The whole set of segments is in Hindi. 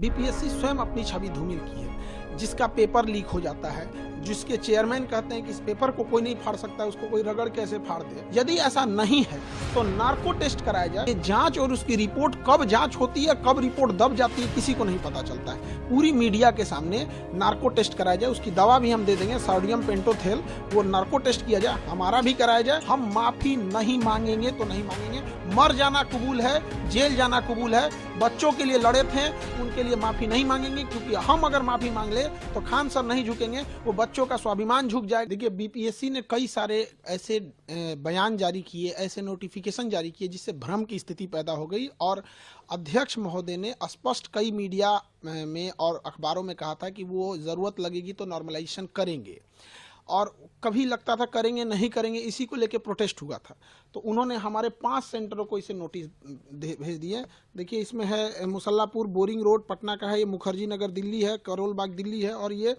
बीपीएससी स्वयं अपनी छवि धूमिल की है, जिसका पेपर लीक हो जाता है, जिसके चेयरमैन कहते हैं कि इस पेपर को कोई नहीं फाड़ सकता, उसको कोई रगड़ कैसे फाड़ दे। यदि ऐसा नहीं है तो नार्को टेस्ट कराया जाए। जांच और उसकी रिपोर्ट कब जांच होती है, कब रिपोर्ट दब जाती है, किसी को नहीं पता चलता है। पूरी मीडिया के सामने नार्को टेस्ट कराया जाए, उसकी दवा भी हम दे देंगे, सोडियम पेंटोथेल, वो नार्को टेस्ट किया जाए, हमारा भी कराया जाए। हम माफी नहीं मांगेंगे तो नहीं मांगेंगे। मर जाना कबूल है, जेल जाना कबूल है। बच्चों के लिए लड़े थे, उनके लिए माफी नहीं मांगेंगे, क्योंकि हम अगर माफी मांग ले तो खान सर नहीं झुकेंगे, वो बच्चों का स्वाभिमान झुक जाए। देखिए, बीपीएससी ने कई सारे ऐसे बयान जारी किए, ऐसे नोटिफिकेशन जारी किए, जिससे भ्रम की स्थिति पैदा हो गई। और अध्यक्ष महोदय ने स्पष्ट कई मीडिया में और अखबारों में कहा था कि वो जरूरत लगेगी तो नॉर्मलाइजेशन करेंगे, और कभी लगता था करेंगे नहीं करेंगे, इसी को लेके प्रोटेस्ट हुआ था। तो उन्होंने हमारे 5 सेंटरों को इसे नोटिस भेज दिए। देखिए, इसमें है मुसल्लापुर बोरिंग रोड पटना का है, ये मुखर्जी नगर दिल्ली है, करोल बाग दिल्ली है, और ये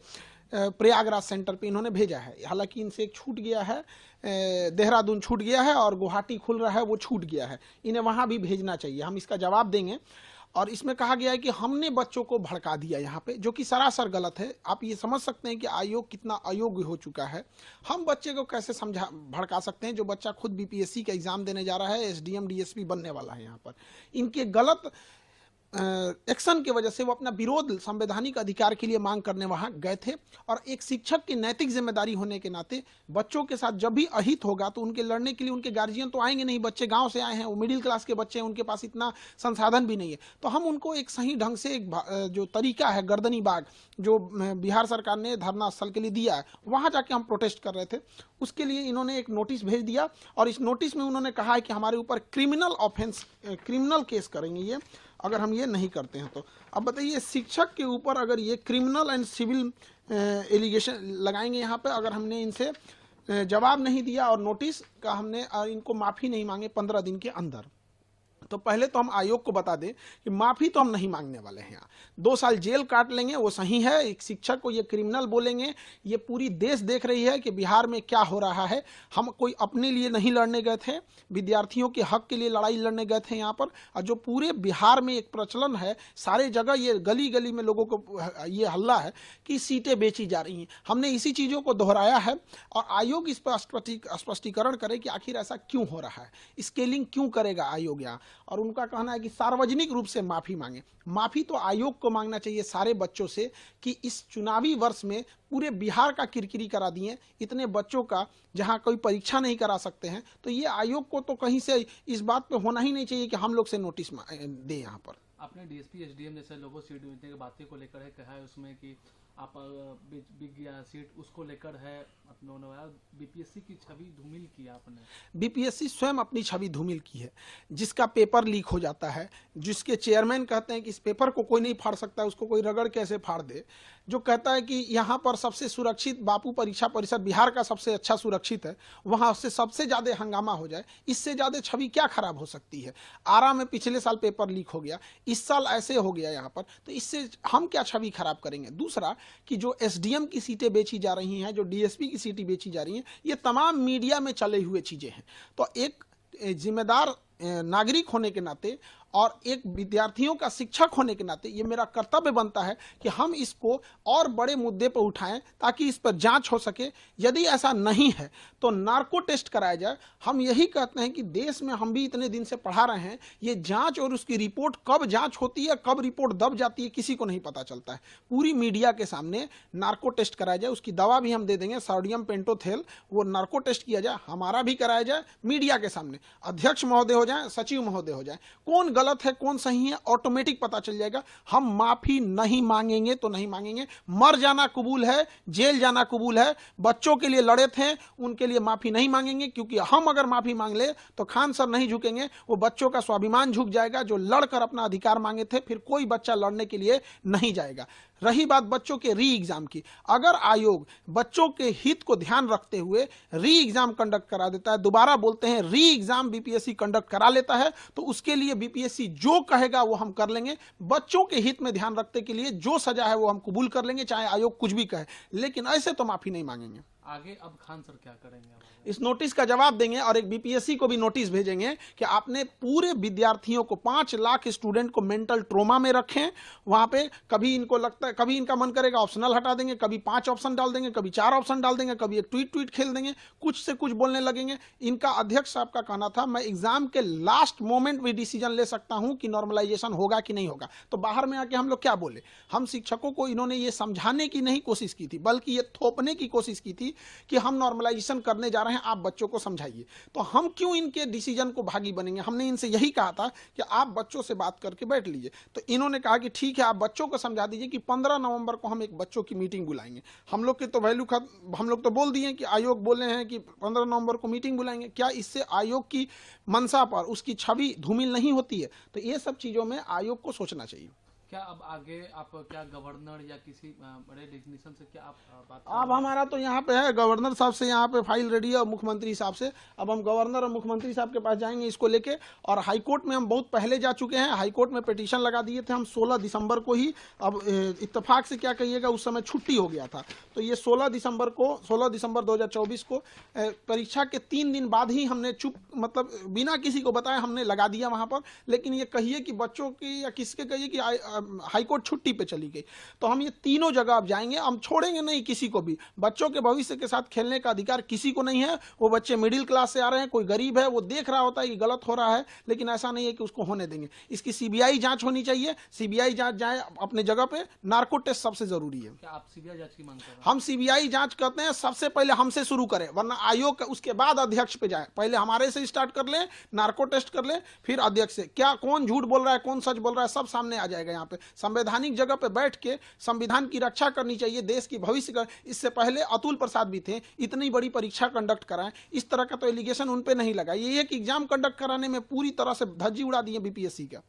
प्रयागराज सेंटर पे इन्होंने भेजा है। हालांकि इनसे एक छूट गया है, देहरादून छूट गया है, और गुवाहाटी खुल रहा है, वो छूट गया है। इन्हें वहाँ भी भेजना चाहिए, हम इसका जवाब देंगे। और इसमें कहा गया है कि हमने बच्चों को भड़का दिया यहाँ पे, जो कि सरासर गलत है। आप ये समझ सकते हैं कि आयोग कितना अयोग्य हो चुका है। हम बच्चे को कैसे भड़का सकते हैं, जो बच्चा खुद बीपीएससी का एग्जाम देने जा रहा है, एसडीएम डीएसपी बनने वाला है। यहाँ पर इनके गलत एक्शन की वजह से वो अपना विरोध संवैधानिक अधिकार के लिए मांग करने वहां गए थे। और एक शिक्षक की नैतिक जिम्मेदारी होने के नाते बच्चों के साथ जब भी अहित होगा तो उनके लड़ने के लिए उनके गार्जियन तो आएंगे नहीं। बच्चे गांव से आए हैं, वो मिडिल क्लास के बच्चे हैं, उनके पास इतना संसाधन भी नहीं है। तो हम उनको एक सही ढंग से एक जो तरीका है, गर्दनी बाग जो बिहार सरकार ने धरना स्थल के लिए दिया है, वहां जाके हम प्रोटेस्ट कर रहे थे। उसके लिए इन्होंने एक नोटिस भेज दिया, और इस नोटिस में उन्होंने कहा है कि हमारे ऊपर क्रिमिनल ऑफेंस, क्रिमिनल केस करेंगे ये, अगर हम ये नहीं करते हैं तो। अब बताइए, शिक्षक के ऊपर अगर ये क्रिमिनल एंड सिविल एलिगेशन लगाएंगे यहाँ पे, अगर हमने इनसे जवाब नहीं दिया और नोटिस का हमने इनको माफ़ी नहीं मांगे 15 दिन के अंदर, तो पहले तो हम आयोग को बता दें कि माफी तो हम नहीं मांगने वाले हैं। 2 साल जेल काट लेंगे, वो सही है। एक शिक्षक को ये क्रिमिनल बोलेंगे, ये पूरी देश देख रही है कि बिहार में क्या हो रहा है। हम कोई अपने लिए नहीं लड़ने गए थे, विद्यार्थियों के हक के लिए लड़ाई लड़ने गए थे यहाँ पर। और जो पूरे बिहार में एक प्रचलन है, सारे जगह ये गली गली में लोगों को ये हल्ला है कि सीटें बेची जा रही हैं। हमने इसी चीज़ों को दोहराया है, और आयोग इस पर स्पष्टीकरण करे कि आखिर ऐसा क्यों हो रहा है, स्केलिंग क्यों करेगा आयोग यहाँ। और उनका कहना है कि सार्वजनिक रूप से माफी मांगे। माफी तो आयोग को मांगना चाहिए सारे बच्चों से, कि इस चुनावी वर्ष में पूरे बिहार का किरकिरी करा दिए, इतने बच्चों का, जहां कोई परीक्षा नहीं करा सकते हैं। तो ये आयोग को तो कहीं से इस बात पे होना ही नहीं चाहिए कि हम लोग से नोटिस दे। यहाँ पर आपने डीएसपी एसडीएम जैसे लोगों सीट बेचने की बातें को लेकर है, कहा है उसमें कि आप बिक गया सीट, उसको लेकर है बीपीएससी की छवि धूमिल की आपने। बीपीएससी स्वयं अपनी छवि धूमिल की है, जिसका पेपर लीक हो जाता है, जिसके चेयरमैन कहते हैं कि इस पेपर को कोई नहीं फाड़ सकता, उसको कोई रगड़ कैसे फाड़ दे। जो कहता है कि यहाँ पर सबसे सुरक्षित बापू परीक्षा परिषद बिहार का सबसे अच्छा सुरक्षित है, वहाँ से सबसे ज़्यादा हंगामा हो जाए, इससे ज़्यादा छवि क्या खराब हो सकती है। आरा में पिछले साल पेपर लीक हो गया, इस साल ऐसे हो गया यहाँ पर, तो इससे हम क्या छवि खराब करेंगे। दूसरा कि जो एसडीएम की सीटें बेची जा रही हैं, जो डीएसपी की सीटें बेची जा रही हैं, ये तमाम मीडिया में चले हुए चीज़ें हैं। तो एक जिम्मेदार नागरिक होने के नाते और एक विद्यार्थियों का शिक्षक होने के नाते ये मेरा कर्तव्य बनता है कि हम इसको और बड़े मुद्दे पर उठाएं, ताकि इस पर जांच हो सके। यदि ऐसा नहीं है तो नार्को टेस्ट कराया जाए। हम यही कहते हैं कि देश में हम भी इतने दिन से पढ़ा रहे हैं, ये जांच और उसकी रिपोर्ट कब जांच होती है, कब रिपोर्ट दब जाती है, किसी को नहीं पता चलता है। पूरी मीडिया के सामने नार्को टेस्ट कराया जाए, उसकी दवा भी हम दे देंगे, सोडियम पेंटोथेल, वो नार्को टेस्ट किया जाए, हमारा भी कराया जाए। मीडिया के सामने अध्यक्ष महोदय हो जाए, सचिव महोदय हो जाए, कौन गलत है कौन सही है ऑटोमेटिक पता चल जाएगा। हम माफी नहीं मांगेंगे तो नहीं मांगेंगे। मर जाना कबूल है, जेल जाना कबूल है। बच्चों के लिए लड़े थे, उनके लिए माफी नहीं मांगेंगे, क्योंकि हम अगर माफी मांग ले तो खान सर नहीं झुकेंगे, वो बच्चों का स्वाभिमान झुक जाएगा, जो लड़कर अपना अधिकार मांगे थे। फिर कोई बच्चा लड़ने के लिए नहीं जाएगा। रही बात बच्चों के री एग्जाम की, अगर आयोग बच्चों के हित को ध्यान रखते हुए री एग्जाम कंडक्ट करा देता है, दोबारा बोलते हैं री एग्जाम बीपीएससी कंडक्ट करा लेता है, तो उसके लिए बीपीएससी जो कहेगा वो हम कर लेंगे। बच्चों के हित में ध्यान रखते के लिए जो सजा है वो हम कबूल कर लेंगे, चाहे आयोग कुछ भी कहे, लेकिन ऐसे तो माफी नहीं मांगेंगे। आगे अब खान सर क्या करेंगे अब आगे? इस नोटिस का जवाब देंगे और एक बीपीएससी को भी नोटिस भेजेंगे कि आपने पूरे विद्यार्थियों को 5 लाख स्टूडेंट को मेंटल ट्रोमा में रखें। वहां पे कभी इनको लगता है, कभी इनका मन करेगा ऑप्शनल हटा देंगे, कभी 5 ऑप्शन डाल देंगे, कभी 4 ऑप्शन डाल देंगे, कभी एक ट्वीट खेल देंगे, कुछ से कुछ बोलने लगेंगे। इनका अध्यक्ष साहब का कहना था मैं एग्जाम के लास्ट मोमेंट में डिसीजन ले सकता हूं कि नॉर्मलाइजेशन होगा कि नहीं होगा। तो बाहर में आके हम लोग क्या बोले? हम शिक्षकों को इन्होंने ये समझाने की नहीं कोशिश की थी, बल्कि ये थोपने की कोशिश की थी कि हम नॉर्मलाइजेशन करने जा रहे हैं, आप बच्चों को समझाइए। तो हम क्यों इनके डिसीजन को भागी बनेंगे? हमने इनसे यही कहा था कि आप बच्चों से बात करके बैठ लीजिए। तो इन्होंने कहा कि ठीक है, आप बच्चों को समझा दीजिए कि 15 नवंबर को हम एक बच्चों की मीटिंग बुलाएंगे। हम लोग के तो वैल्यू हम लोग तो बोल दिए कि आयोग बोले हैं कि 15 नवंबर को मीटिंग बुलाएंगे। क्या इससे आयोग की मंशा पर, उसकी छवि धूमिल नहीं होती है? तो ये सब चीजों में आयोग को सोचना चाहिए। क्या अब आगे आप क्या गवर्नर या किसी बड़े डिग्निशन से क्या आप बात अब हमारा तो यहाँ पे है, गवर्नर साहब से यहाँ पे फाइल रेडी है और मुख्यमंत्री साहब से। अब हम गवर्नर और मुख्यमंत्री साहब के पास जाएंगे इसको लेके। और हाईकोर्ट में हम बहुत पहले जा चुके हैं, हाईकोर्ट में पिटीशन लगा दिए थे हम 16 दिसंबर को ही। अब इत्तेफाक से क्या कहिएगा, उस समय छुट्टी हो गया था, तो ये 16 दिसंबर 2024 को परीक्षा के 3 दिन बाद ही हमने मतलब बिना किसी को बताए हमने लगा दिया वहां पर। लेकिन ये कहिए कि बच्चों की या किसके कहिए कि हाईकोर्ट छुट्टी पे चली गई। तो हम ये तीनों जगह अब जाएंगे, हम छोड़ेंगे नहीं किसी को भी। बच्चों के भविष्य के साथ खेलने का अधिकार किसी को नहीं है। वो बच्चे मिडिल क्लास से आ रहे हैं, कोई गरीब है, वो देख रहा होता है कि गलत हो रहा है, लेकिन ऐसा नहीं है कि उसको होने देंगे। इसकी सीबीआई जांच होनी चाहिए, सीबीआई जांच जाए अपने जगह पे। नार्को टेस्ट सबसे जरूरी है। क्या आप सीबीआई जांच की मांग कर रहे हैं? हम सीबीआई जांच करते हैं, सबसे पहले हमसे शुरू करें, वरना आयोग उसके बाद अध्यक्ष पे जाए। पहले हमारे से स्टार्ट कर ले, नार्को टेस्ट कर ले, फिर अध्यक्ष से। क्या कौन झूठ बोल रहा है, कौन सच बोल रहा है, सब सामने आ जाएगा। यहाँ पे संवैधानिक जगह पे बैठ के संविधान की रक्षा करनी चाहिए, देश की भविष्य का। इससे पहले अतुल प्रसाद भी थे, इतनी बड़ी परीक्षा कंडक्ट कराएं, इस तरह का तो एलिगेशन उन पे नहीं लगा। ये एक एग्जाम कंडक्ट कराने में पूरी तरह से धज्जी उड़ा दी है बीपीएससी का।